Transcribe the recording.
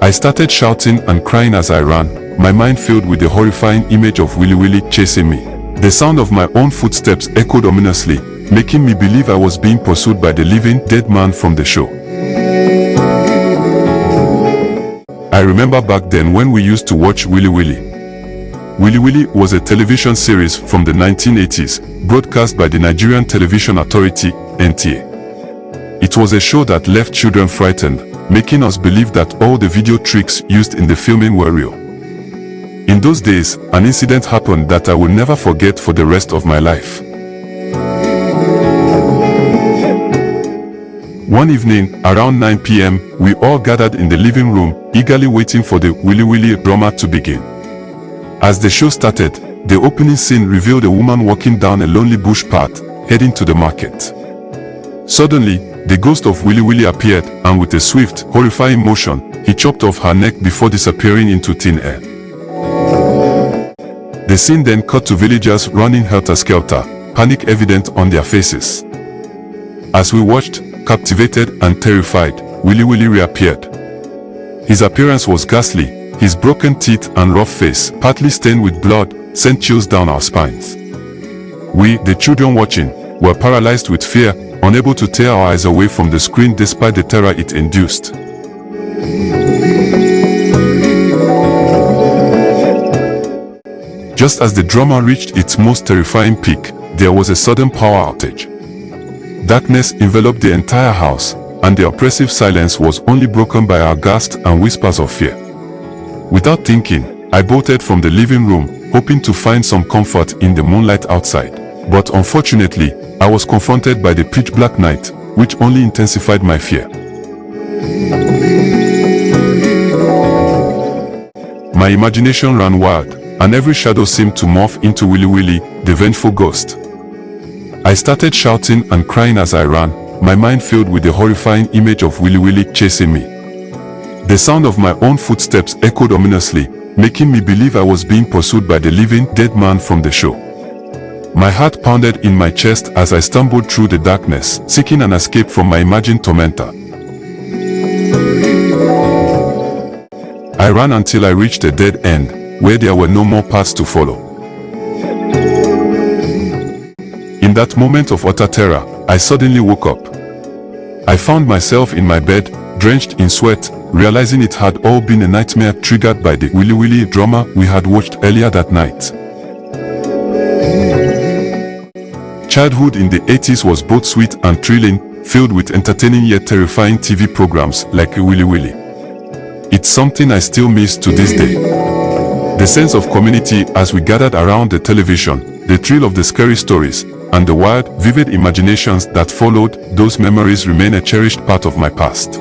I started shouting and crying as I ran, my mind filled with the horrifying image of Willi-Willi chasing me. The sound of my own footsteps echoed ominously, making me believe I was being pursued by the living dead man from the show. I remember back then when we used to watch Willi-Willi. Willi-Willi was a television series from the 1980s, broadcast by the Nigerian Television Authority, NTA. It was a show that left children frightened, making us believe that all the video tricks used in the filming were real. In those days, an incident happened that I will never forget for the rest of my life. One evening, around 9 p.m., we all gathered in the living room, eagerly waiting for the Willi-Willi drama to begin. As the show started, the opening scene revealed a woman walking down a lonely bush path, heading to the market. Suddenly, the ghost of Willi-Willi appeared, and with a swift, horrifying motion, he chopped off her neck before disappearing into thin air. The scene then cut to villagers running helter-skelter, panic evident on their faces. As we watched, captivated and terrified, Willi-Willi reappeared. His appearance was ghastly. His broken teeth and rough face, partly stained with blood, sent chills down our spines. We, the children watching, were paralyzed with fear, unable to tear our eyes away from the screen despite the terror it induced. Just as the drama reached its most terrifying peak, there was a sudden power outage. Darkness enveloped the entire house, and the oppressive silence was only broken by our gasps and whispers of fear. Without thinking, I bolted from the living room, hoping to find some comfort in the moonlight outside. But unfortunately, I was confronted by the pitch-black night, which only intensified my fear. My imagination ran wild, and every shadow seemed to morph into Willi-Willi, the vengeful ghost. I started shouting and crying as I ran, my mind filled with the horrifying image of Willi-Willi chasing me. The sound of my own footsteps echoed ominously, making me believe I was being pursued by the living dead man from the show. My heart pounded in my chest as I stumbled through the darkness, seeking an escape from my imagined tormentor. I ran until I reached a dead end, where there were no more paths to follow. In that moment of utter terror, I suddenly woke up. I found myself in my bed, drenched in sweat, realizing it had all been a nightmare triggered by the Willi-Willi drama we had watched earlier that night. Childhood in the 80s was both sweet and thrilling, filled with entertaining yet terrifying TV programs like Willi-Willi. It's something I still miss to this day. The sense of community as we gathered around the television, the thrill of the scary stories, and the wild, vivid imaginations that followed, those memories remain a cherished part of my past.